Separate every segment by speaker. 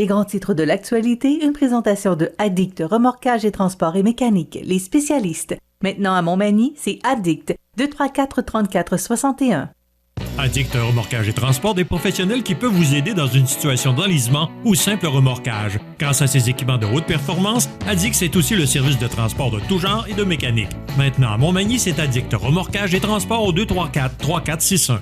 Speaker 1: Les grands titres de l'actualité, une présentation de Addict Remorquage et Transport et Mécanique, les spécialistes. Maintenant à Montmagny, c'est Addict, 234-34-61.
Speaker 2: Addict Remorquage et Transport, des professionnels qui peuvent vous aider dans une situation d'enlisement ou simple remorquage. Grâce à ses équipements de haute performance, Addict, c'est aussi le service de transport de tout genre et de mécanique. Maintenant à Montmagny, c'est Addict Remorquage et Transport au 234-3461.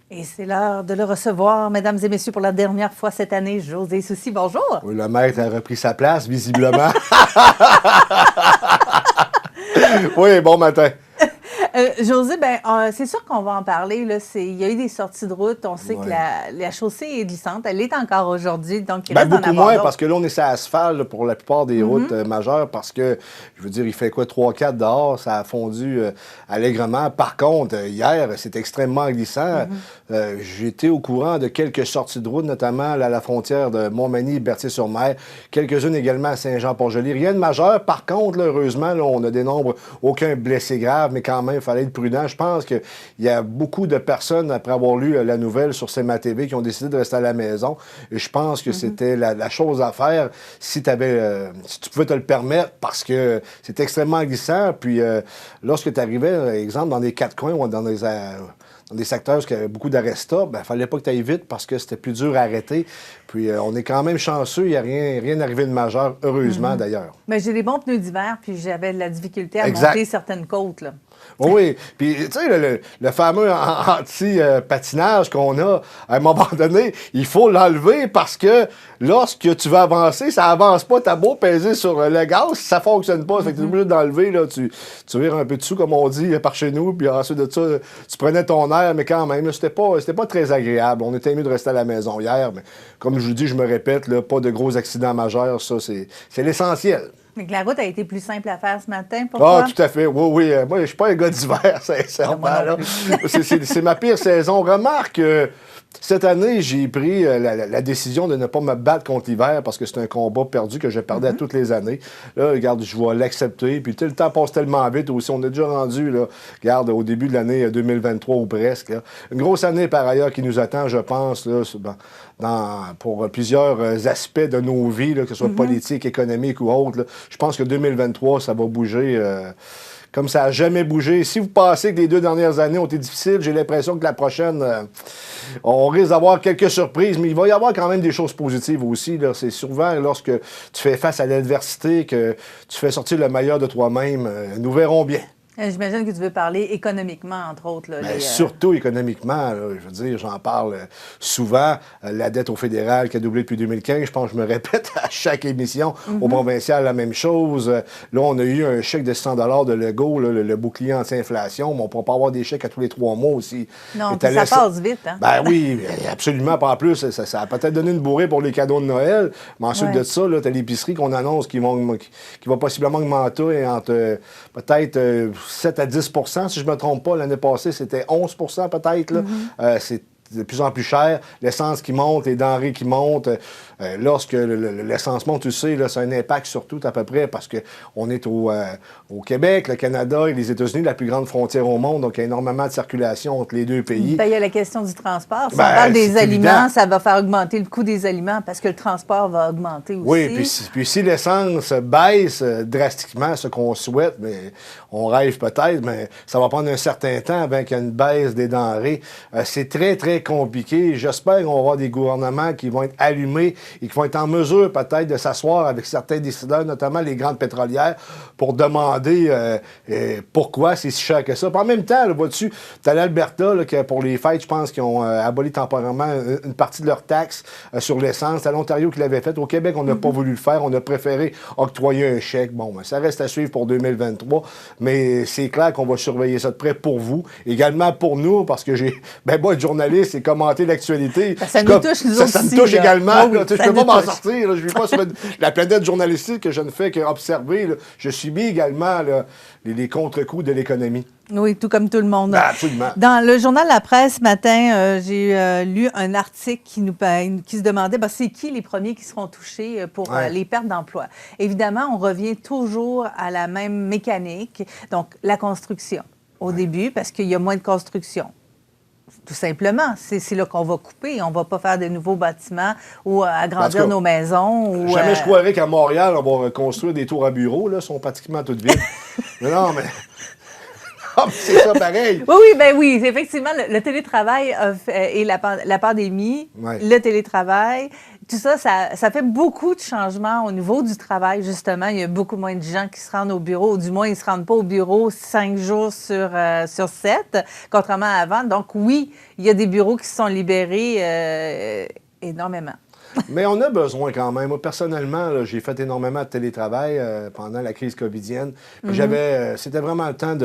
Speaker 3: Et c'est l'heure de le recevoir, mesdames et messieurs, pour la dernière fois cette année. José Soucy, bonjour.
Speaker 4: Oui, le maître a repris sa place, visiblement. Oui, bon matin.
Speaker 3: José, c'est sûr qu'on va en parler. Là. Il y a eu des sorties de route. On sait que la chaussée est glissante. Elle l'est encore aujourd'hui. Donc, il reste
Speaker 4: beaucoup moins,
Speaker 3: d'autres.
Speaker 4: parce que là, on est sur l'asphalte pour la plupart des routes majeures, parce que, je veux dire, il fait quoi, 3-4 dehors, ça a fondu allègrement. Par contre, hier, c'était extrêmement glissant. J'étais au courant de quelques sorties de route, notamment à la frontière de Montmagny et Berthier-sur-Mer, quelques-unes également à Saint-Jean-Port-Joli. Rien de majeur. Par contre, là, heureusement, là, on a des nombres, aucun blessé grave, mais quand même, il fallait être prudent. Je pense qu'il y a beaucoup de personnes, après avoir lu la nouvelle sur CMA TV, qui ont décidé de rester à la maison. Et je pense que c'était la chose à faire si tu pouvais te le permettre, parce que c'est extrêmement glissant. Puis lorsque tu arrivais, exemple, dans les quatre coins ou dans des secteurs où il y avait beaucoup d'arrêts-stop, il ne fallait pas que tu ailles vite parce que c'était plus dur à arrêter. Puis on est quand même chanceux, il n'y a rien arrivé de majeur, heureusement d'ailleurs.
Speaker 3: Mais j'ai des bons pneus d'hiver, puis j'avais de la difficulté à monter certaines côtes. Là.
Speaker 4: Oui, puis tu sais, le fameux anti-patinage qu'on a, à un moment donné, il faut l'enlever parce que lorsque tu veux avancer, ça avance pas, t'as beau peser sur le gaz, ça fonctionne pas. Fait que tu es obligé d'enlever, là, tu vires un peu dessous, comme on dit, par chez nous, puis ensuite de ça, tu prenais ton air, mais quand même, là, c'était pas très agréable. On était mieux de rester à la maison hier, mais comme je vous dis, je me répète, là, pas de gros accidents majeurs, ça, c'est l'essentiel.
Speaker 3: Donc, la route a été plus simple à faire ce matin pour toi?
Speaker 4: Ah, tout à fait. Oui. Moi, je suis pas un gars d'hiver, sincèrement. C'est ma pire saison. Remarque, cette année, j'ai pris la décision de ne pas me battre contre l'hiver parce que c'est un combat perdu que je perdais à toutes les années. Là, regarde, je vais l'accepter. Puis le temps passe tellement vite aussi. On est déjà rendu, là, regarde, au début de l'année 2023 ou presque. Là. Une grosse année, par ailleurs, qui nous attend, je pense, là, pour plusieurs aspects de nos vies, là, que ce soit politique, économique ou autre. Là. Je pense que 2023, ça va bouger comme ça n'a jamais bougé. Si vous pensez que les 2 dernières années ont été difficiles, j'ai l'impression que la prochaine, on risque d'avoir quelques surprises, mais il va y avoir quand même des choses positives aussi. Là. C'est souvent lorsque tu fais face à l'adversité que tu fais sortir le meilleur de toi-même. Nous verrons bien.
Speaker 3: J'imagine que tu veux parler économiquement, entre autres. Là,
Speaker 4: Surtout économiquement, là, je veux dire, j'en parle souvent. La dette au fédéral qui a doublé depuis 2015, je pense que je me répète à chaque émission. Au provincial, la même chose. Là, on a eu un chèque de 100 $ de Legault, là, le bouclier anti-inflation, mais on ne pourra pas avoir des chèques à tous les 3 mois aussi.
Speaker 3: Non, puis ça passe vite. Hein?
Speaker 4: Ben oui, absolument. En plus, ça a peut-être donné une bourrée pour les cadeaux de Noël, mais ensuite de ça, tu as l'épicerie qu'on annonce qui va possiblement augmenter entre peut-être 7 à 10 % si je ne me trompe pas. L'année passée, c'était 11 % peut-être. Là. C'est de plus en plus cher. L'essence qui monte, les denrées qui montent. Lorsque l'essence monte, tu sais, là, c'est un impact sur tout à peu près parce qu'on est au Québec, le Canada et les États-Unis, la plus grande frontière au monde. Donc, il y a énormément de circulation entre les deux pays.
Speaker 3: Il y a la question du transport. Si on parle des aliments, évident. Ça va faire augmenter le coût des aliments parce que le transport va augmenter aussi.
Speaker 4: Oui, puis si l'essence baisse drastiquement, ce qu'on souhaite, mais on rêve peut-être, mais ça va prendre un certain temps avant qu'il y ait une baisse des denrées. C'est très, très compliqué. J'espère qu'on va avoir des gouvernements qui vont être allumés et qui vont être en mesure peut-être de s'asseoir avec certains décideurs, notamment les grandes pétrolières, pour demander pourquoi c'est si cher que ça. Puis en même temps, vois-tu, tu as l'Alberta, là, que pour les fêtes, je pense qu'ils ont aboli temporairement une partie de leurs taxes sur l'essence. C'est l'Ontario qui l'avait fait. Au Québec, on n'a pas voulu le faire. On a préféré octroyer un chèque. Bon, ça reste à suivre pour 2023, mais c'est clair qu'on va surveiller ça de près pour vous, également pour nous, parce que moi, être journaliste, c'est commenter l'actualité.
Speaker 3: Ça nous touche, nous autres
Speaker 4: Ça me
Speaker 3: aussi,
Speaker 4: touche
Speaker 3: là.
Speaker 4: également.
Speaker 3: Oui,
Speaker 4: Là, je
Speaker 3: ça
Speaker 4: peux pas
Speaker 3: nous
Speaker 4: m'en
Speaker 3: touche.
Speaker 4: sortir. Là. Je ne vis pas sur la planète journalistique que je ne fais qu'observer. Là. Je subis également là, les contre-coups de l'économie.
Speaker 3: Oui, tout comme tout le monde.
Speaker 4: Ben, absolument.
Speaker 3: Dans le journal La Presse ce matin, j'ai lu un article qui se demandait c'est qui les premiers qui seront touchés pour les pertes d'emploi. Évidemment, on revient toujours à la même mécanique, donc la construction au début, parce qu'il y a moins de construction. Tout simplement. C'est là qu'on va couper. On ne va pas faire de nouveaux bâtiments ou agrandir nos maisons. Ou,
Speaker 4: jamais je croirais qu'à Montréal, on va construire des tours à bureaux. Là, sont pratiquement toutes vides. non, mais... c'est ça pareil.
Speaker 3: Oui, effectivement, le télétravail et la pandémie, le télétravail, tout ça, ça fait beaucoup de changements au niveau du travail, justement. Il y a beaucoup moins de gens qui se rendent au bureau, ou du moins, ils ne se rendent pas au bureau 5 jours sur 7, contrairement à avant. Donc, oui, il y a des bureaux qui se sont libérés énormément.
Speaker 4: Mais on a besoin quand même. Moi, personnellement, là, j'ai fait énormément de télétravail pendant la crise covidienne. C'était vraiment le temps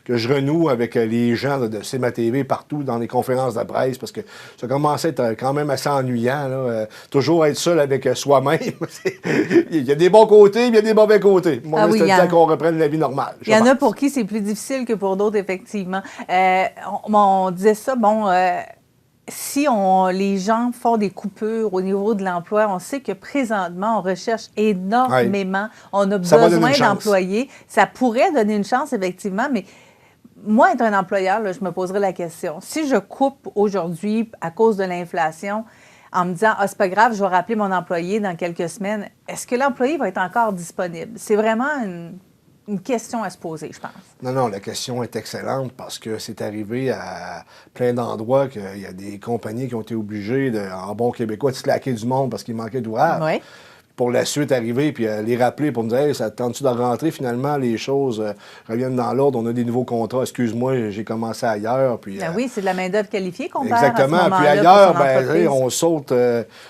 Speaker 4: que je renoue avec les gens là, de CMA-TV partout dans les conférences de presse parce que ça commençait à être quand même assez ennuyant. Là, toujours être seul avec soi-même. Il y a des bons côtés, il y a des mauvais côtés. Moi, c'est le temps qu'on reprenne la vie normale.
Speaker 3: Il y en a pour qui c'est plus difficile que pour d'autres, effectivement. On disait ça, si les gens font des coupures au niveau de l'emploi, on sait que présentement, on recherche énormément. On a besoin d'employés. Ça pourrait donner une chance, effectivement, mais moi, être un employeur, là, je me poserais la question. Si je coupe aujourd'hui à cause de l'inflation, en me disant « c'est pas grave, je vais rappeler mon employé dans quelques semaines », est-ce que l'employé va être encore disponible? C'est vraiment une question à se poser, je pense.
Speaker 4: Non, la question est excellente parce que c'est arrivé à plein d'endroits qu'il y a des compagnies qui ont été obligées, en bon québécois, de slacker du monde parce qu'il manquait d'ouvrage.
Speaker 3: Oui.
Speaker 4: Pour la suite arriver, puis les rappeler pour me dire hey, « ça tente-tu de rentrer? » Finalement, les choses reviennent dans l'ordre. On a des nouveaux contrats. Excuse-moi, j'ai commencé ailleurs. Puis,
Speaker 3: oui, c'est de la main-d'œuvre qualifiée qu'on perd
Speaker 4: exactement.
Speaker 3: à ce
Speaker 4: Puis ailleurs,
Speaker 3: on
Speaker 4: saute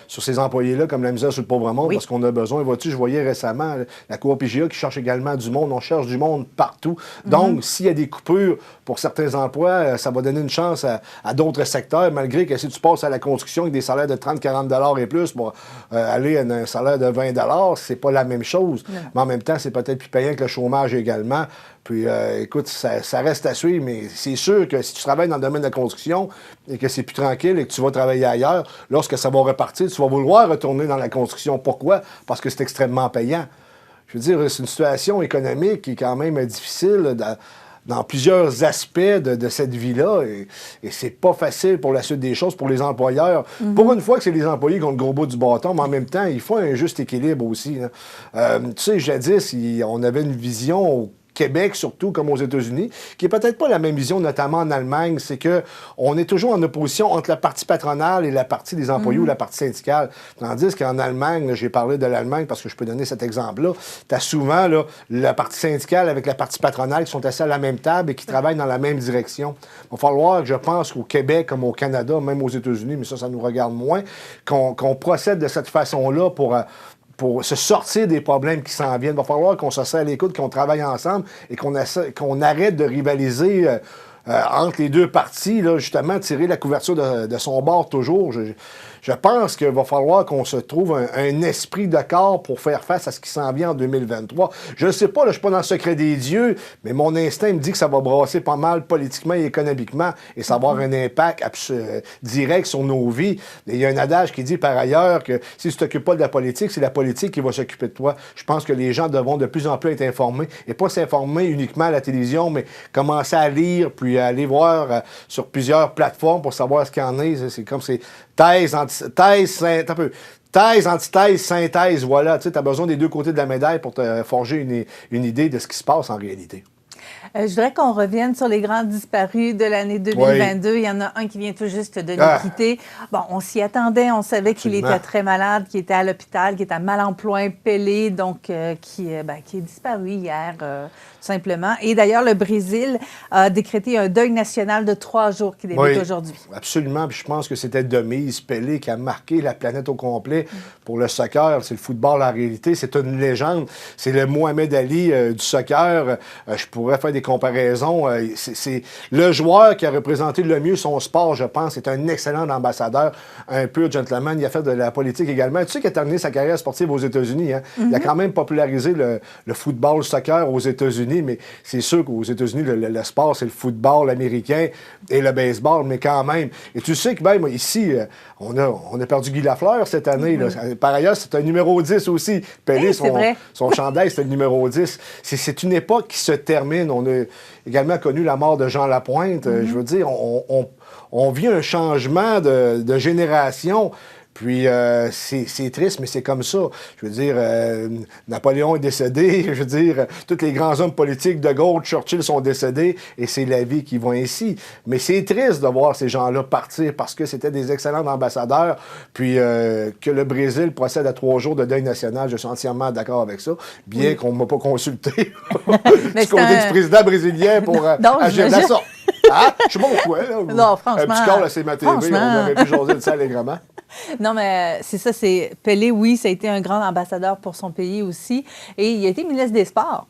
Speaker 4: sur ces employés-là comme la misère sur le pauvre monde parce qu'on a besoin. Vois-tu, je voyais récemment la Coop PGA qui cherche également du monde. On cherche du monde partout. Donc, s'il y a des coupures pour certains emplois, ça va donner une chance à d'autres secteurs, malgré que si tu passes à la construction avec des salaires de 30-40 $ et plus pour aller à un salaire de 20 $, c'est pas la même chose. Non. Mais en même temps, c'est peut-être plus payant que le chômage également. Puis, écoute, ça reste à suivre, mais c'est sûr que si tu travailles dans le domaine de la construction et que c'est plus tranquille et que tu vas travailler ailleurs, lorsque ça va repartir, tu vas vouloir retourner dans la construction. Pourquoi? Parce que c'est extrêmement payant. Je veux dire, c'est une situation économique qui est quand même difficile dans plusieurs aspects de cette vie-là. Et c'est pas facile pour la suite des choses, pour les employeurs. Pour une fois que c'est les employés qui ont le gros bout du bâton, mais en même temps, il faut un juste équilibre aussi. Tu sais, jadis, on avait une vision au Québec, surtout, comme aux États-Unis, qui n'est peut-être pas la même vision, notamment en Allemagne, c'est qu'on est toujours en opposition entre la partie patronale et la partie des employés ou la partie syndicale. Tandis qu'en Allemagne, là, j'ai parlé de l'Allemagne parce que je peux donner cet exemple-là, tu as souvent là, la partie syndicale avec la partie patronale qui sont assis à la même table et qui travaillent dans la même direction. Il va falloir que je pense qu'au Québec, comme au Canada, même aux États-Unis, mais ça nous regarde moins, qu'on procède de cette façon-là pour se sortir des problèmes qui s'en viennent. Il va falloir qu'on se serre à l'écoute, qu'on travaille ensemble et qu'on arrête de rivaliser entre les deux parties, là, justement, tirer la couverture de son bord toujours. Je pense qu'il va falloir qu'on se trouve un esprit de corps pour faire face à ce qui s'en vient en 2023. Je ne sais pas, là, je ne suis pas dans le secret des dieux, mais mon instinct me dit que ça va brasser pas mal politiquement et économiquement et ça va avoir un impact direct sur nos vies. Et il y a un adage qui dit par ailleurs que si tu ne t'occupes pas de la politique, c'est la politique qui va s'occuper de toi. Je pense que les gens devront de plus en plus être informés et pas s'informer uniquement à la télévision, mais commencer à lire puis à aller voir sur plusieurs plateformes pour savoir ce qu'il y en a. C'est comme c'est thèse, antithèse, synthèse, voilà. Tu sais, as besoin des deux côtés de la médaille pour te forger une idée de ce qui se passe en réalité.
Speaker 3: Je voudrais qu'on revienne sur les grands disparus de l'année 2022. Oui. Il y en a un qui vient tout juste de nous quitter. Bon, on s'y attendait. On savait qu'il était très malade, qu'il était à l'hôpital, qu'il était à Malemploi, Pelé, donc qui est disparu hier, tout simplement. Et d'ailleurs, le Brésil a décrété un deuil national de 3 jours qui débute aujourd'hui.
Speaker 4: Absolument. Puis je pense que c'était de mise. Pelé qui a marqué la planète au complet pour le soccer. C'est le football en réalité. C'est une légende. C'est le Mohamed Ali du soccer. Je pourrais faire des comparaisons. C'est le joueur qui a représenté le mieux son sport, je pense. C'est un excellent ambassadeur, un pur gentleman. Il a fait de la politique également. Tu sais qu'il a terminé sa carrière sportive aux États-Unis. Hein? Il a quand même popularisé le football, le soccer aux États-Unis, mais c'est sûr qu'aux États-Unis, le sport, c'est le football américain et le baseball, mais quand même. Et tu sais que même ici, on a perdu Guy Lafleur cette année. Là. Par ailleurs, c'est un numéro 10 aussi. Pelé, son chandail, c'était le numéro 10. C'est une époque qui se termine. On a également connu la mort de Jean Lapointe. Je veux dire, on vit un changement de génération. Puis, c'est triste, mais c'est comme ça. Je veux dire, Napoléon est décédé. Je veux dire, tous les grands hommes politiques, De Gaulle, Churchill sont décédés, et c'est la vie qui va ainsi. Mais c'est triste de voir ces gens-là partir parce que c'était des excellents ambassadeurs. Puis, que le Brésil procède à 3 jours de deuil national, je suis entièrement d'accord avec ça, bien qu'on ne m'a pas consulté du côté du président brésilien pour agir de la sorte. Ah, je suis bon quoi, là?
Speaker 3: Non, franchement.
Speaker 4: Un petit corps à CMA-TV, on aurait pu jaser de ça allègrement.
Speaker 3: Non, mais c'est ça, c'est Pelé, oui, ça a été un grand ambassadeur pour son pays aussi. Et il a été ministre des Sports.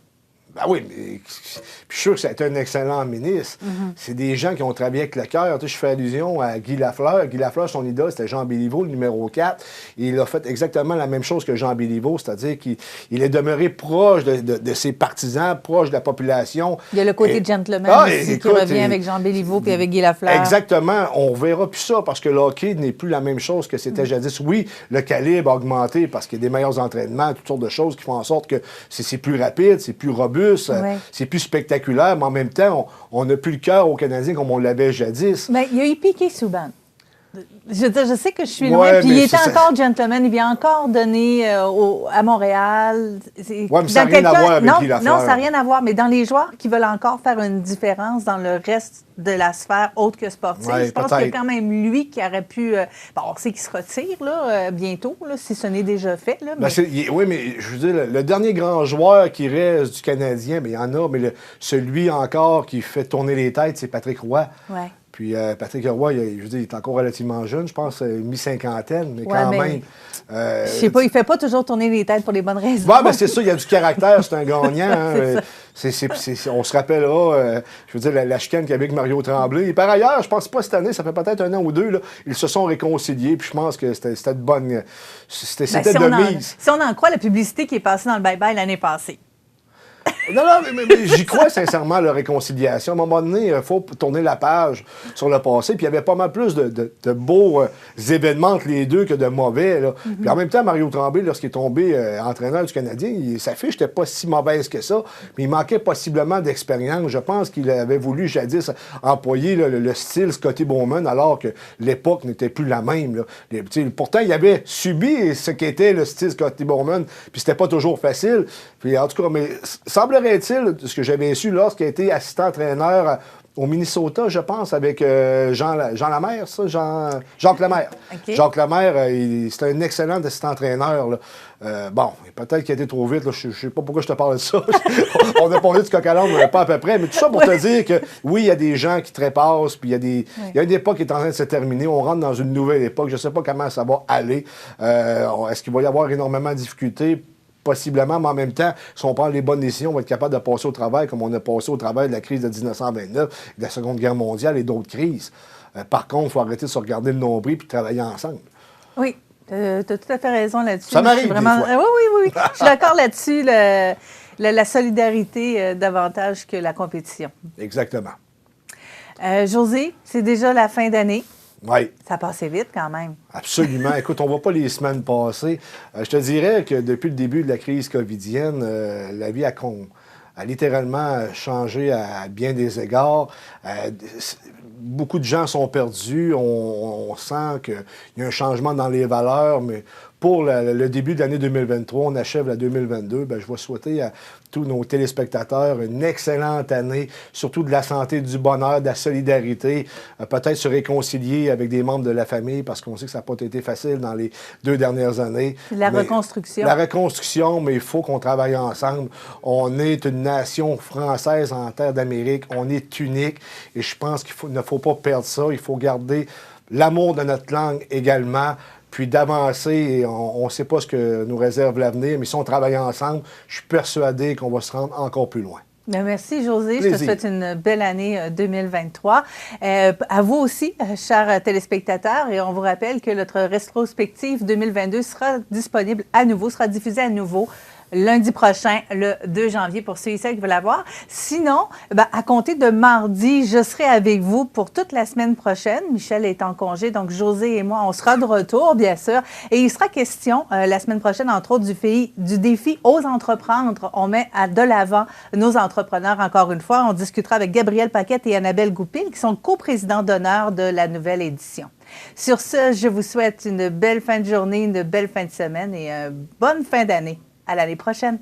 Speaker 4: Ben oui, mais je suis sûr que ça a été un excellent ministre. C'est des gens qui ont travaillé avec le cœur. Tu sais, je fais allusion à Guy Lafleur. Guy Lafleur, son idole, c'était Jean Béliveau, le numéro 4. Et il a fait exactement la même chose que Jean Béliveau, c'est-à-dire qu'il est demeuré proche de ses partisans, proche de la population.
Speaker 3: Il y a le côté gentleman aussi qui revient avec Jean Béliveau puis avec Guy Lafleur.
Speaker 4: Exactement. On verra plus ça parce que le hockey n'est plus la même chose que c'était jadis. Oui, le calibre a augmenté parce qu'il y a des meilleurs entraînements, toutes sortes de choses qui font en sorte que c'est plus rapide, c'est plus robuste. C'est plus spectaculaire, mais en même temps, on n'a plus le cœur aux Canadiens comme on l'avait jadis.
Speaker 3: Mais il y a eu Piquet Souban. Je veux dire, je sais que je suis loin, puis il était encore gentleman, il vient encore donner à Montréal.
Speaker 4: Oui, mais ça n'a rien à voir avec Guy Lafleur.
Speaker 3: Non, ça n'a rien à voir, mais dans les joueurs qui veulent encore faire une différence dans le reste de la sphère autre que sportive, je pense qu'il y a quand même lui qui aurait pu... bon, on sait qu'il se retire là, bientôt, là, si ce n'est déjà fait. Là, mais...
Speaker 4: oui, mais je veux dire, le dernier grand joueur qui reste du Canadien, il y en a, mais celui encore qui fait tourner les têtes, c'est Patrick Roy.
Speaker 3: Ouais.
Speaker 4: Puis Patrick Roy, je veux dire, il est encore relativement jeune, je pense, mi-cinquantaine, mais quand même.
Speaker 3: Je sais pas, il fait pas toujours tourner les têtes pour les bonnes raisons.
Speaker 4: Oui, mais c'est ça, il y a du caractère, c'est un gagnant. Hein, on se rappellera, je veux dire, la chicane qu'il y avait avec Mario Tremblay. Et par ailleurs, je pense pas cette année, ça fait peut-être 1 an ou 2, là, ils se sont réconciliés, puis je pense que c'était de bonne... C'était de mise.
Speaker 3: Si on en croit la publicité qui est passée dans le bye-bye l'année passée.
Speaker 4: Non, mais j'y crois sincèrement, la réconciliation. À un moment donné, il faut tourner la page sur le passé. Puis il y avait pas mal plus de beaux événements entre les deux que de mauvais. Là. Puis en même temps, Mario Tremblay, lorsqu'il est tombé entraîneur du Canadien, sa fiche n'était pas si mauvaise que ça. Mais il manquait possiblement d'expérience. Je pense qu'il avait voulu jadis employer le style Scotty Bowman, alors que l'époque n'était plus la même. Là. Pourtant, il avait subi ce qu'était le style Scotty Bowman. Puis c'était pas toujours facile. Puis en tout cas, mais semblerait-il, ce que j'avais su lorsqu'il a été assistant-entraîneur au Minnesota, je pense, avec Jean Lamère, ça? Jacques Lemaire.
Speaker 3: Okay.
Speaker 4: Jacques Lemaire, c'est un excellent assistant-entraîneur. Bon, peut-être qu'il a été trop vite. Là, je ne sais pas pourquoi je te parle de ça. On a parlé du coq-à-l'âne, mais pas à peu près. Mais tout ça pour te dire que, oui, il y a des gens qui trépassent, puis il y a une époque qui est en train de se terminer. On rentre dans une nouvelle époque. Je ne sais pas comment ça va aller. Est-ce qu'il va y avoir énormément de difficultés? Possiblement, mais en même temps, si on prend les bonnes décisions, on va être capable de passer au travail comme on a passé au travail de la crise de 1929, de la Seconde Guerre mondiale et d'autres crises. Par contre, il faut arrêter de se regarder le nombril et de travailler ensemble.
Speaker 3: Oui, tu as tout à fait raison là-dessus.
Speaker 4: Ça m'arrive vraiment... des fois.
Speaker 3: Oui. Je suis d'accord là-dessus. La solidarité davantage que la compétition.
Speaker 4: Exactement.
Speaker 3: José, c'est déjà la fin d'année.
Speaker 4: Oui.
Speaker 3: Ça passait vite quand même.
Speaker 4: Absolument. Écoute, on ne voit pas les semaines passer. Je te dirais que depuis le début de la crise covidienne, la vie a littéralement changé à bien des égards. Beaucoup de gens sont perdus. On sent qu'il y a un changement dans les valeurs, mais pour le début de l'année 2023, on achève la 2022. Bien, je vais souhaiter à tous nos téléspectateurs une excellente année, surtout de la santé, du bonheur, de la solidarité, peut-être se réconcilier avec des membres de la famille, parce qu'on sait que ça n'a pas été facile dans les 2 dernières années.
Speaker 3: Reconstruction.
Speaker 4: La reconstruction, mais il faut qu'on travaille ensemble. On est une nation française en terre d'Amérique. On est unique et je pense qu'il ne faut pas perdre ça. Il faut garder l'amour de notre langue également, puis d'avancer. Et on ne sait pas ce que nous réserve l'avenir, mais si on travaille ensemble, je suis persuadé qu'on va se rendre encore plus loin.
Speaker 3: Bien, merci, Josée.
Speaker 4: Plaisir.
Speaker 3: Je te souhaite une belle année 2023. À vous aussi, chers téléspectateurs, et on vous rappelle que notre rétrospective 2022 sera disponible à nouveau, sera diffusée à nouveau lundi prochain, le 2 janvier, pour ceux et celles qui veulent la voir. Sinon, à compter de mardi, je serai avec vous pour toute la semaine prochaine. Michel est en congé, donc Josée et moi, on sera de retour, bien sûr. Et il sera question la semaine prochaine, entre autres, du défi Ose entreprendre. On met de l'avant nos entrepreneurs, encore une fois. On discutera avec Gabriel Paquette et Annabelle Goupil, qui sont coprésidents d'honneur de la nouvelle édition. Sur ce, je vous souhaite une belle fin de journée, une belle fin de semaine et une bonne fin d'année. À l'année prochaine.